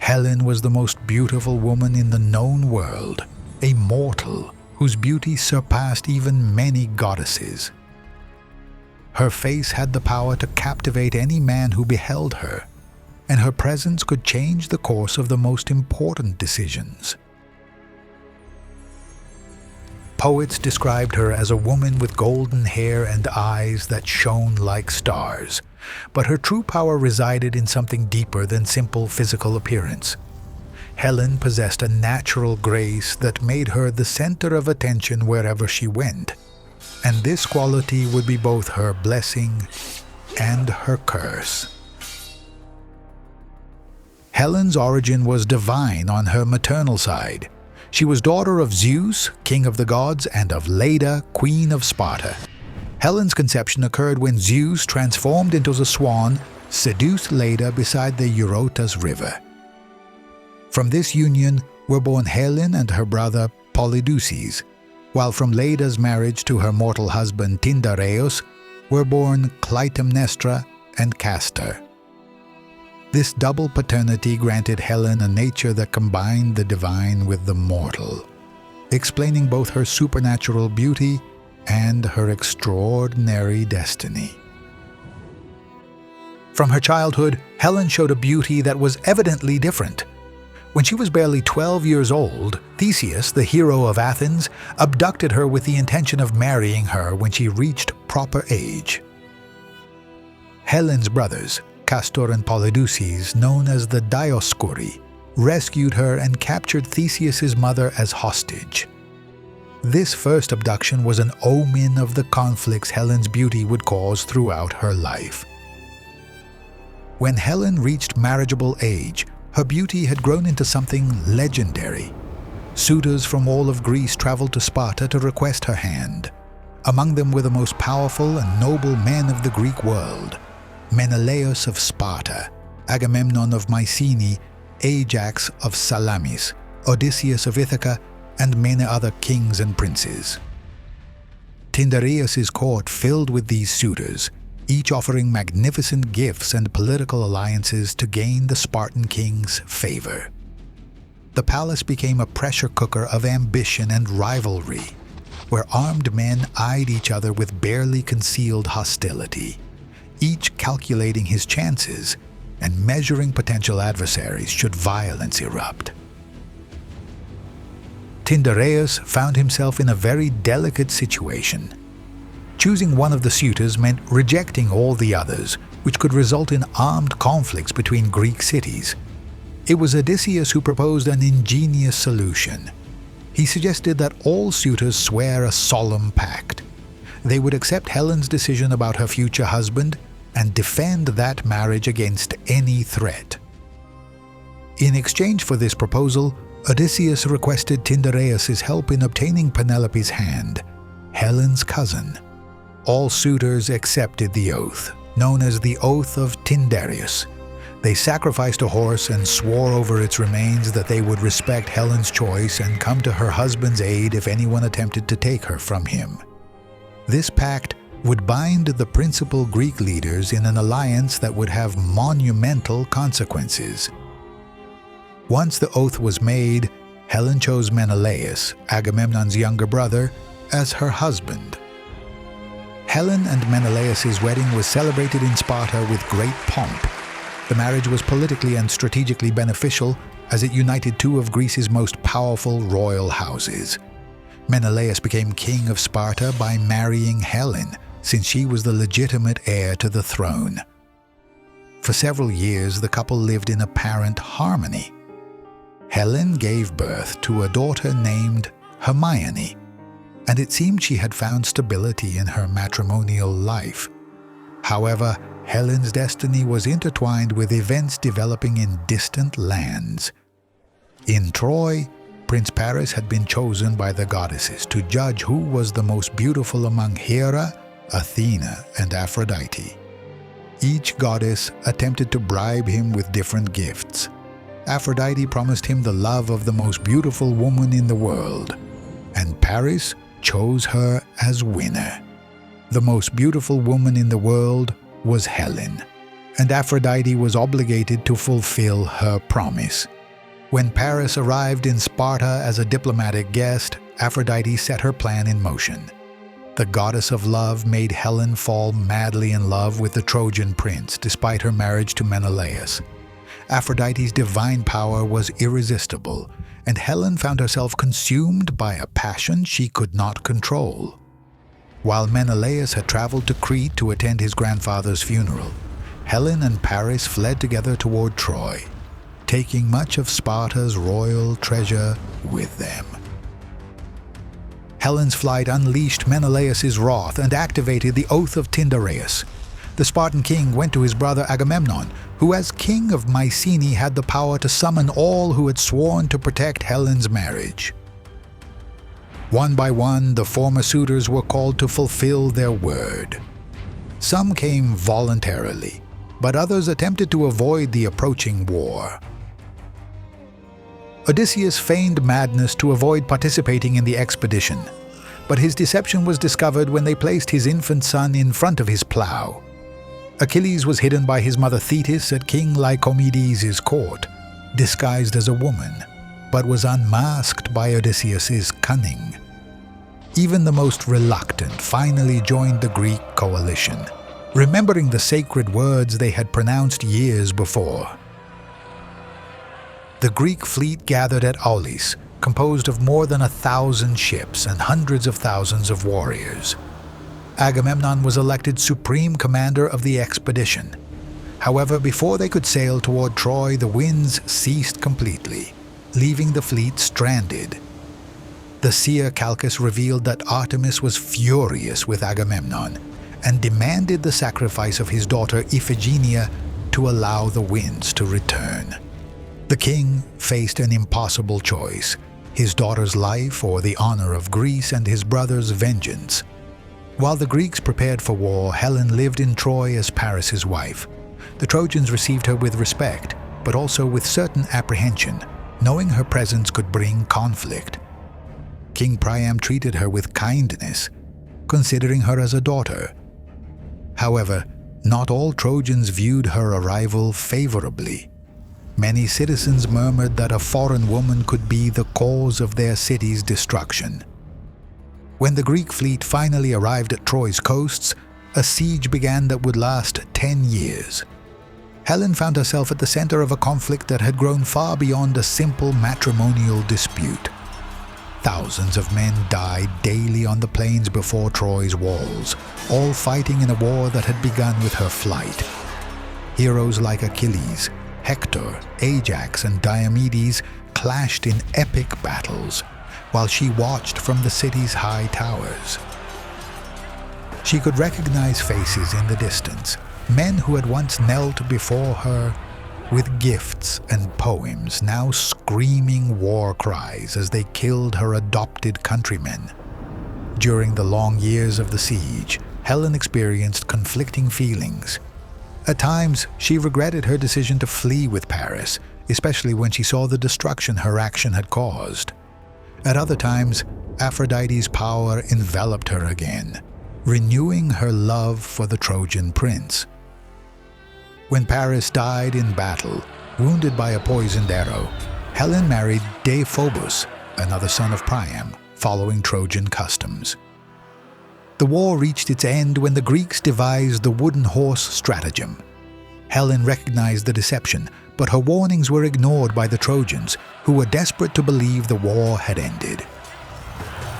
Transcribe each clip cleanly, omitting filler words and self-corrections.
Helen was the most beautiful woman in the known world, a mortal whose beauty surpassed even many goddesses. Her face had the power to captivate any man who beheld her, and her presence could change the course of the most important decisions. Poets described her as a woman with golden hair and eyes that shone like stars, but her true power resided in something deeper than simple physical appearance. Helen possessed a natural grace that made her the center of attention wherever she went, and this quality would be both her blessing and her curse. Helen's origin was divine on her maternal side. She was daughter of Zeus, king of the gods, and of Leda, queen of Sparta. Helen's conception occurred when Zeus, transformed into a swan, seduced Leda beside the Eurotas River. From this union were born Helen and her brother Polydeuces, while from Leda's marriage to her mortal husband Tyndareus were born Clytemnestra and Castor. This double paternity granted Helen a nature that combined the divine with the mortal, explaining both her supernatural beauty and her extraordinary destiny. From her childhood, Helen showed a beauty that was evidently different. When she was barely 12 years old, Theseus, the hero of Athens, abducted her with the intention of marrying her when she reached proper age. Helen's brothers, Castor and Polydeuces, known as the Dioscuri, rescued her and captured Theseus's mother as hostage. This first abduction was an omen of the conflicts Helen's beauty would cause throughout her life. When Helen reached marriageable age, her beauty had grown into something legendary. Suitors from all of Greece traveled to Sparta to request her hand. Among them were the most powerful and noble men of the Greek world: Menelaus of Sparta, Agamemnon of Mycenae, Ajax of Salamis, Odysseus of Ithaca, and many other kings and princes. Tyndareus' court filled with these suitors, each offering magnificent gifts and political alliances to gain the Spartan king's favor. The palace became a pressure cooker of ambition and rivalry, where armed men eyed each other with barely concealed hostility, each calculating his chances and measuring potential adversaries should violence erupt. Tyndareus found himself in a very delicate situation. Choosing one of the suitors meant rejecting all the others, which could result in armed conflicts between Greek cities. It was Odysseus who proposed an ingenious solution. He suggested that all suitors swear a solemn pact. They would accept Helen's decision about her future husband and defend that marriage against any threat. In exchange for this proposal, Odysseus requested Tyndareus' help in obtaining Penelope's hand, Helen's cousin. All suitors accepted the oath, known as the Oath of Tyndareus. They sacrificed a horse and swore over its remains that they would respect Helen's choice and come to her husband's aid if anyone attempted to take her from him. This pact would bind the principal Greek leaders in an alliance that would have monumental consequences. Once the oath was made, Helen chose Menelaus, Agamemnon's younger brother, as her husband. Helen and Menelaus' wedding was celebrated in Sparta with great pomp. The marriage was politically and strategically beneficial as it united two of Greece's most powerful royal houses. Menelaus became king of Sparta by marrying Helen, since she was the legitimate heir to the throne. For several years, the couple lived in apparent harmony. Helen gave birth to a daughter named Hermione, and it seemed she had found stability in her matrimonial life. However, Helen's destiny was intertwined with events developing in distant lands. In Troy, Prince Paris had been chosen by the goddesses to judge who was the most beautiful among Hera, Athena, and Aphrodite. Each goddess attempted to bribe him with different gifts. Aphrodite promised him the love of the most beautiful woman in the world, and Paris chose her as winner. The most beautiful woman in the world was Helen, and Aphrodite was obligated to fulfill her promise. When Paris arrived in Sparta as a diplomatic guest, Aphrodite set her plan in motion. The goddess of love made Helen fall madly in love with the Trojan prince despite her marriage to Menelaus. Aphrodite's divine power was irresistible, and Helen found herself consumed by a passion she could not control. While Menelaus had traveled to Crete to attend his grandfather's funeral, Helen and Paris fled together toward Troy, taking much of Sparta's royal treasure with them. Helen's flight unleashed Menelaus' wrath and activated the Oath of Tyndareus. The Spartan king went to his brother Agamemnon, who as king of Mycenae had the power to summon all who had sworn to protect Helen's marriage. One by one, the former suitors were called to fulfill their word. Some came voluntarily, but others attempted to avoid the approaching war. Odysseus feigned madness to avoid participating in the expedition, but his deception was discovered when they placed his infant son in front of his plow. Achilles was hidden by his mother Thetis at King Lycomedes' court, disguised as a woman, but was unmasked by Odysseus' cunning. Even the most reluctant finally joined the Greek coalition, remembering the sacred words they had pronounced years before. The Greek fleet gathered at Aulis, composed of more than 1,000 ships and hundreds of thousands of warriors. Agamemnon was elected supreme commander of the expedition. However, before they could sail toward Troy, the winds ceased completely, leaving the fleet stranded. The seer Calchas revealed that Artemis was furious with Agamemnon and demanded the sacrifice of his daughter Iphigenia to allow the winds to return. The king faced an impossible choice: his daughter's life or the honor of Greece and his brother's vengeance. While the Greeks prepared for war, Helen lived in Troy as Paris's wife. The Trojans received her with respect, but also with certain apprehension, knowing her presence could bring conflict. King Priam treated her with kindness, considering her as a daughter. However, not all Trojans viewed her arrival favorably. Many citizens murmured that a foreign woman could be the cause of their city's destruction. When the Greek fleet finally arrived at Troy's coasts, a siege began that would last 10 years. Helen found herself at the center of a conflict that had grown far beyond a simple matrimonial dispute. Thousands of men died daily on the plains before Troy's walls, all fighting in a war that had begun with her flight. Heroes like Achilles, Hector, Ajax, and Diomedes clashed in epic battles, while she watched from the city's high towers. She could recognize faces in the distance, men who had once knelt before her with gifts and poems, now screaming war cries as they killed her adopted countrymen. During the long years of the siege, Helen experienced conflicting feelings. At times, she regretted her decision to flee with Paris, especially when she saw the destruction her action had caused. At other times, Aphrodite's power enveloped her again, renewing her love for the Trojan prince. When Paris died in battle, wounded by a poisoned arrow, Helen married Deiphobus, another son of Priam, following Trojan customs. The war reached its end when the Greeks devised the wooden horse stratagem. Helen recognized the deception, but her warnings were ignored by the Trojans, who were desperate to believe the war had ended.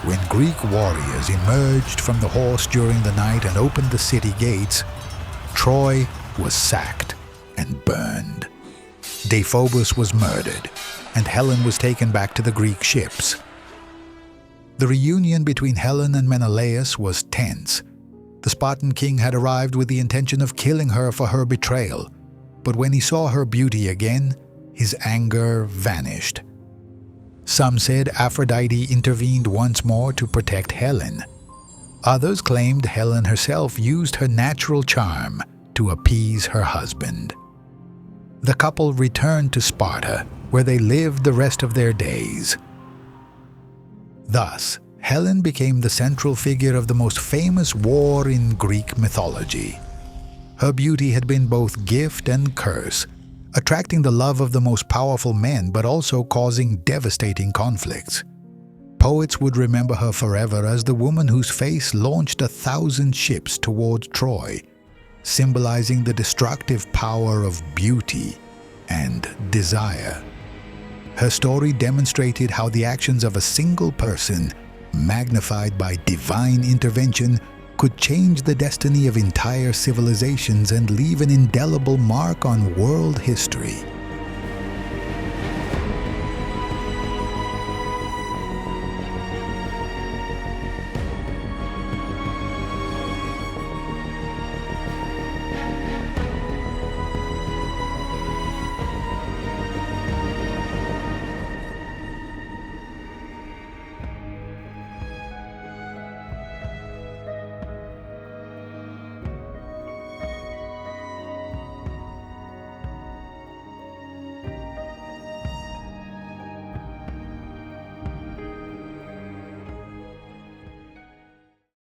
When Greek warriors emerged from the horse during the night and opened the city gates, Troy was sacked and burned. Deiphobus was murdered, and Helen was taken back to the Greek ships. The reunion between Helen and Menelaus was tense. The Spartan king had arrived with the intention of killing her for her betrayal, but when he saw her beauty again, his anger vanished. Some said Aphrodite intervened once more to protect Helen. Others claimed Helen herself used her natural charm to appease her husband. The couple returned to Sparta, where they lived the rest of their days. Thus, Helen became the central figure of the most famous war in Greek mythology. Her beauty had been both gift and curse, attracting the love of the most powerful men but also causing devastating conflicts. Poets would remember her forever as the woman whose face launched 1,000 ships toward Troy, symbolizing the destructive power of beauty and desire. Her story demonstrated how the actions of a single person, magnified by divine intervention, could change the destiny of entire civilizations and leave an indelible mark on world history.